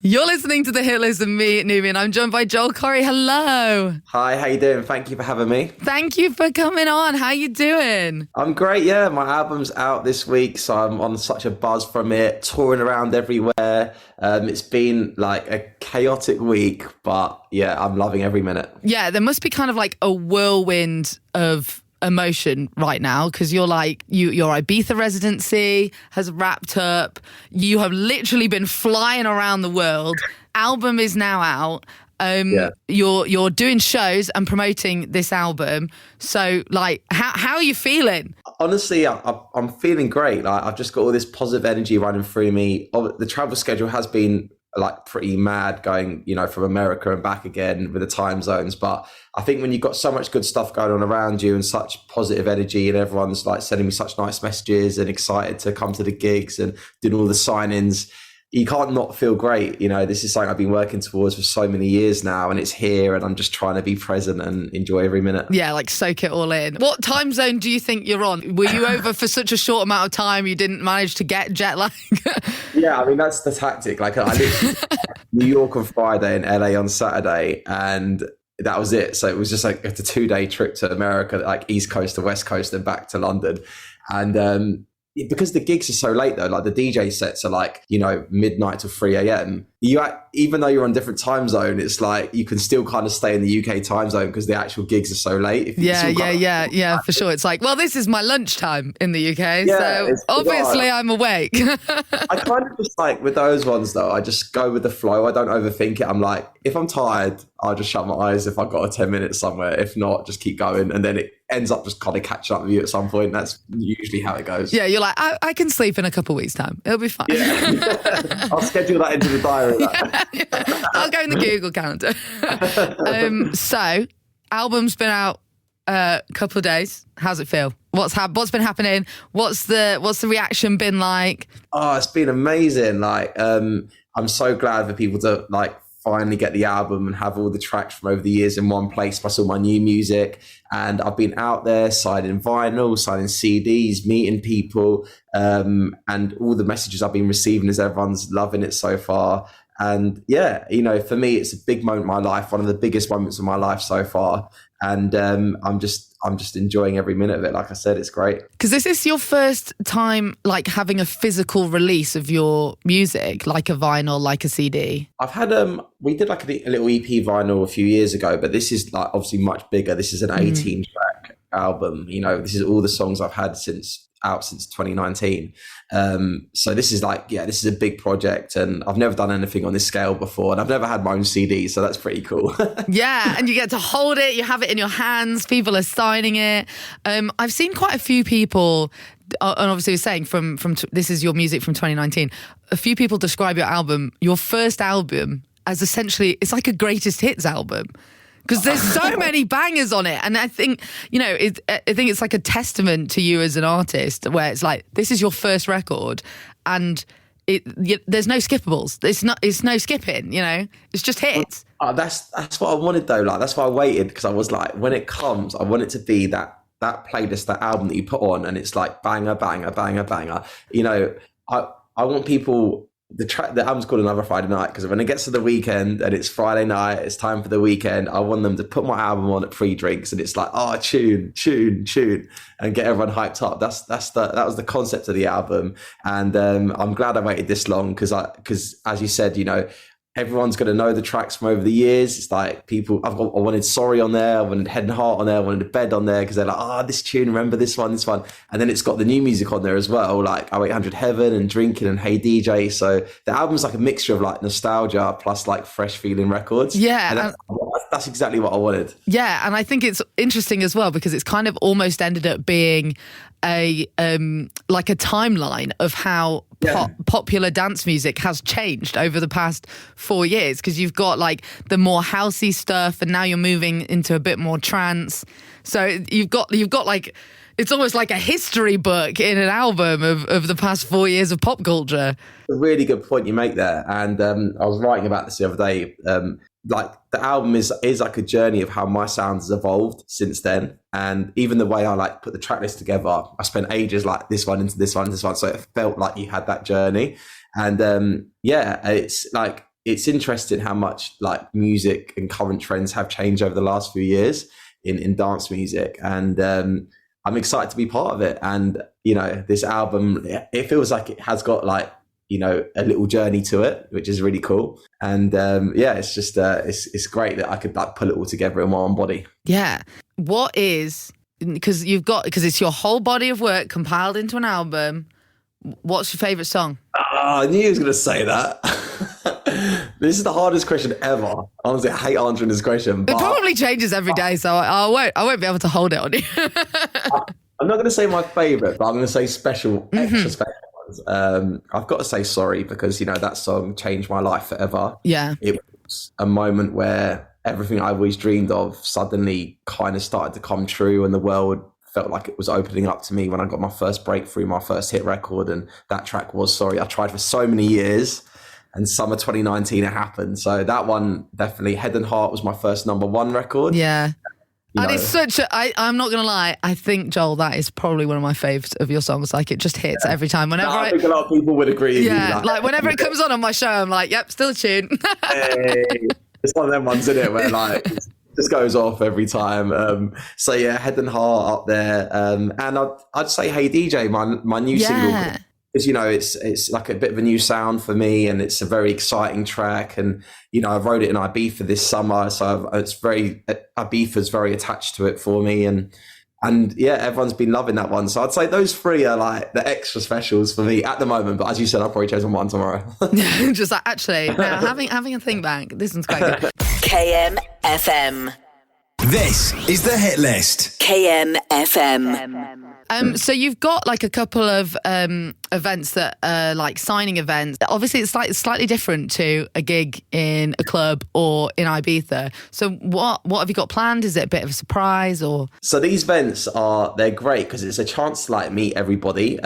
You're listening to The Hit List with me, Numi, and I'm joined by Joel Corry. Hello. Hi, how you doing? Thank you for having me. Thank you for coming on. How you doing? I'm great, yeah. My album's out this week, so I'm on such a buzz from it, touring around everywhere. It's been like a chaotic week, but yeah, I'm loving every minute. Yeah, there must be kind of like a whirlwind of emotion right now because you're like your Ibiza residency has wrapped up. You have literally been flying around the world. Album is now out. You're doing shows and promoting this album. So like, how are you feeling? Honestly, I'm feeling great. Like I've just got all this positive energy running through me. The travel schedule has been like pretty mad going, from America and back again with the time zones. But I think when you've got so much good stuff going on around you and such positive energy and everyone's like sending me such nice messages and excited to come to the gigs and doing all the signings, you can't not feel great. This is something I've been working towards for so many years now and it's here and I'm just trying to be present and enjoy every minute. Yeah, like soak it all in. What time zone do you think you're on? Were you over for such a short amount of time you didn't manage to get jet lag? Yeah, I mean, that's the tactic. Like I lived in New York on Friday and LA on Saturday and that was it. So it was just like a 2-day trip to America, like East Coast to West Coast and back to London. And because the gigs are so late though, like the DJ sets are like, midnight to 3 a.m. Even though you're on a different time zone, it's like you can still kind of stay in the UK time zone because the actual gigs are so late. Yeah, for sure. It's like, well, this is my lunchtime in the UK, so obviously I'm awake. I kind of just like with those ones though, I just go with the flow. I don't overthink it. I'm like, if I'm tired, I'll just shut my eyes if I've got a 10 minutes somewhere. If not, just keep going. And then it ends up just kind of catching up with you at some point. That's usually how it goes. Yeah, you're like, I can sleep in a couple of weeks' time. It'll be fine. Yeah. I'll schedule that into the diary. Yeah. I'll go in the Google calendar. So, album's been out a couple of days. How's it feel? What's been happening? What's the reaction been like? Oh, it's been amazing. Like, I'm so glad for people to like finally get the album and have all the tracks from over the years in one place plus all my new music. And I've been out there signing vinyl, signing CDs, meeting people, and all the messages I've been receiving is everyone's loving it so far. And yeah, for me, it's a big moment in my life, one of the biggest moments of my life so far. And I'm just enjoying every minute of it. Like I said, it's great. Because is this your first time like having a physical release of your music, like a vinyl, like a CD? I've had we did like a little EP vinyl a few years ago, but this is like obviously much bigger. This is an 18 track album. This is all the songs I've had since 2019. So this is like, this is a big project and I've never done anything on this scale before and I've never had my own CD, so that's pretty cool. Yeah, and you get to hold it, you have it in your hands, people are signing it. I've seen quite a few people, and obviously you're saying from this is your music from 2019, a few people describe your first album as essentially, it's like a greatest hits album. Because there's so many bangers on it. And I think, I think it's like a testament to you as an artist where it's like, this is your first record and there's no skippables. It's no skipping, it's just hits. That's what I wanted though. Like, that's why I waited because I was like, when it comes, I want it to be that playlist, that album that you put on and it's like banger, banger, banger, banger. I want people... The album's called Another Friday Night because when it gets to the weekend and it's Friday night, it's time for the weekend. I want them to put my album on at pre-drinks and it's like, tune, and get everyone hyped up. That was the concept of the album, and I'm glad I waited this long because as you said, everyone's going to know the tracks from over the years. It's like I wanted Sorry on there, I wanted Head and Heart on there, I wanted Bed on there because they're like, this tune, remember this one. And then it's got the new music on there as well, like 0800 Heaven and Drinking and Hey DJ. So the album's like a mixture of like nostalgia plus like fresh feeling records. Yeah. And that's exactly what I wanted. Yeah. And I think it's interesting as well because it's kind of almost ended up being a timeline of how popular dance music has changed over the past 4 years, because you've got like the more housey stuff and now you're moving into a bit more trance. So you've got like, it's almost like a history book in an album of the past 4 years of pop culture. A really good point you make there. And I was writing about this the other day. Like the album is like a journey of how my sound has evolved since then. And even the way I like put the track list together, I spent ages like this one into this one, this one. So it felt like you had that journey. And it's like it's interesting how much like music and current trends have changed over the last few years in dance music. And I'm excited to be part of it. And, you know, this album, it feels like it has got like, you know, a little journey to it, which is really cool. And it's just, it's great that I could like pull it all together in one body. Yeah. What is, because it's your whole body of work compiled into an album. What's your favourite song? Oh, I knew he was going to say that. This is the hardest question ever. Honestly, I hate answering this question. But it probably changes every day, so I won't be able to hold it on you. I'm not going to say my favourite, but I'm going to say extra special ones. I've got to say Sorry, because, you know, that song changed my life forever. Yeah. It was a moment where everything I always dreamed of suddenly kind of started to come true, and the world felt like it was opening up to me when I got my first breakthrough, my first hit record, and that track was Sorry. I tried for so many years, and summer 2019 it happened. So that one, definitely. Head and Heart was my first #1 record. Yeah. And it's such I'm not going to lie, I think, Joel, that is probably one of my favourites of your songs. Like, it just hits every time. Whenever I think a lot of people would agree with you. Like whenever it comes on my show, I'm like, yep, still a tune. Hey, it's one of them ones, isn't it, where like just goes off every time. So yeah, Head and Heart up there. And I'd say Hey DJ, my new single. Because, you know, it's like a bit of a new sound for me, and it's a very exciting track. And, you know, I wrote it in Ibiza this summer, so Ibiza's very attached to it for me. And yeah, everyone's been loving that one. So I'd say those three are like the extra specials for me at the moment. But as you said, I'll probably choose one tomorrow. Just like, actually, now having a think back, this one's quite good. KMFM. This is the hit list. KMFM. So you've got like a couple of events that are like signing events. Obviously, it's like slightly different to a gig in a club or in Ibiza. So what have you got planned? Is it a bit of a surprise or? So these events they're great because it's a chance to like meet everybody.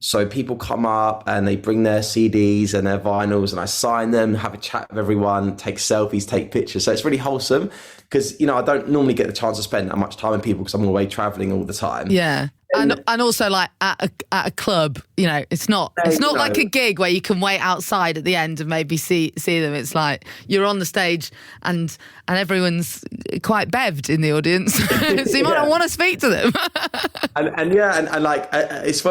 So people come up and they bring their CDs and their vinyls, and I sign them, have a chat with everyone, take selfies, take pictures. So it's really wholesome because, you know, I don't normally get the chance to spend that much time with people because I'm away traveling all the time. Yeah. And also like at a club, you know, it's not like a gig where you can wait outside at the end and maybe see them. It's like you're on the stage and everyone's quite bevved in the audience, so you might not want to speak to them. and like it's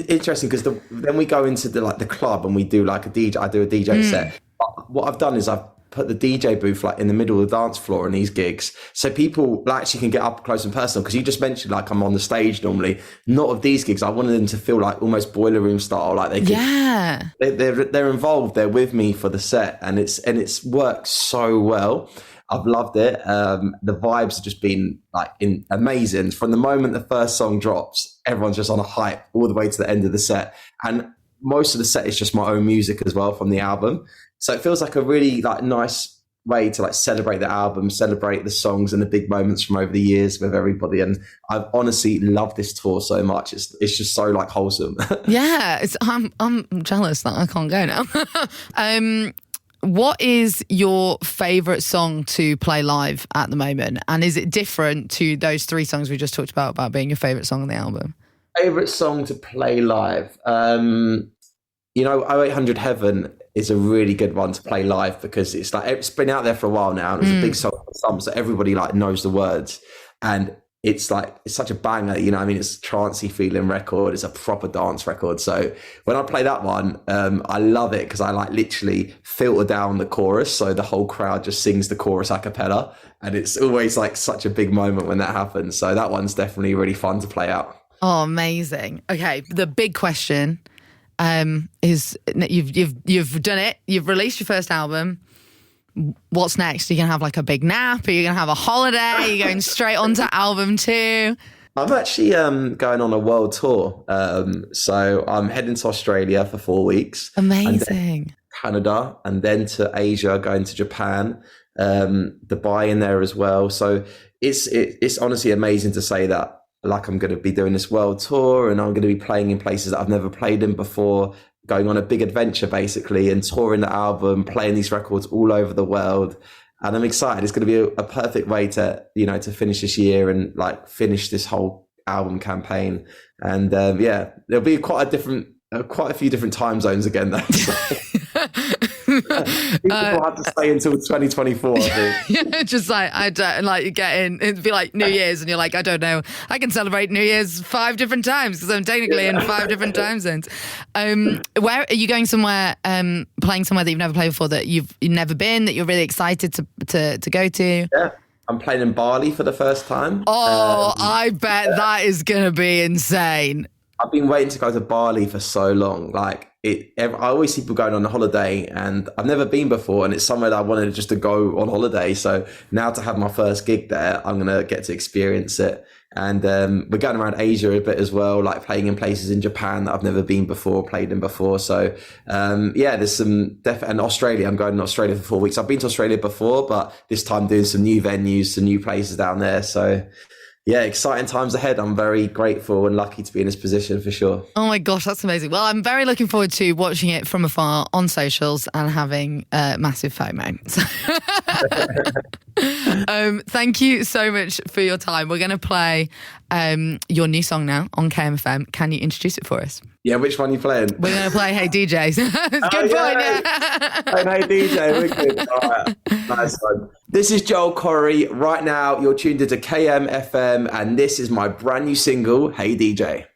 interesting because then we go into the club and we do like a DJ. I do a DJ set. What I've done is I've put the DJ booth like in the middle of the dance floor in these gigs, so people actually can get up close and personal. Because you just mentioned like I'm on the stage normally, not of these gigs. I wanted them to feel like almost boiler room style, like they can, they're involved, they're with me for the set, and it's worked so well. I've loved it. The vibes have just been like amazing from the moment the first song drops. Everyone's just on a hype all the way to the end of the set, and most of the set is just my own music as well from the album. So it feels like a really like nice way to like celebrate the album, celebrate the songs and the big moments from over the years with everybody. And I've honestly loved this tour so much. It's just so like wholesome. Yeah, I'm jealous that I can't go now. What is your favourite song to play live at the moment? And is it different to those three songs we just talked about being your favourite song on the album? Favourite song to play live? You know, 0800 Heaven is a really good one to play live because it's like it's been out there for a while now, and it's a big song for some, so everybody like knows the words, and it's like it's such a banger. You know, I mean, it's a trancey feeling record. It's a proper dance record. So when I play that one, I love it because I like literally filter down the chorus, so the whole crowd just sings the chorus a cappella, and it's always like such a big moment when that happens. So that one's definitely really fun to play out. Oh, amazing. Okay, the big question. Is you've done it, you've released your first album, what's next? Are you gonna have like a big nap? Are you gonna have a holiday? Are you going straight on to album 2? I'm actually going on a world tour, so I'm heading to Australia for 4 weeks. Amazing. Canada, and then to Asia, going to Japan, Dubai in there as well. So it's honestly amazing to say that like I'm going to be doing this world tour, and I'm going to be playing in places that I've never played in before, going on a big adventure basically, and touring the album, playing these records all over the world. And I'm excited. It's going to be a perfect way to, you know, to finish this year and like finish this whole album campaign. And there'll be quite a few different time zones again though. People have to stay until 2024, I think. Just like, I don't, like, you get in, it'd be like New Year's and you're like, I don't know, I can celebrate New Year's 5 different times because I'm technically in 5 different time zones. Where are you going somewhere, playing somewhere that you've never played before, that you've never been, that you're really excited to go to? Yeah. I'm playing in Bali for the first time. Oh, I bet that is going to be insane. I've been waiting to go to Bali for so long. Like, I always see people going on a holiday, and I've never been before, and it's somewhere that I wanted just to go on holiday. So now to have my first gig there, I'm going to get to experience it. And we're going around Asia a bit as well, like playing in places in Japan that I've never been before, played in before. So there's some and Australia. I'm going to Australia for 4 weeks. I've been to Australia before, but this time doing some new venues, some new places down there. So yeah, exciting times ahead. I'm very grateful and lucky to be in this position for sure. Oh my gosh, that's amazing. Well, I'm very looking forward to watching it from afar on socials and having massive FOMO. Thank you so much for your time. We're going to play your new song now on KMFM. Can you introduce it for us? Yeah, which one are you playing? We're going to play Hey DJ. It's good point, yeah. Hey DJ, we're good. All right, nice one. This is Joel Corry. Right now, you're tuned into KMFM, and this is my brand new single, Hey DJ.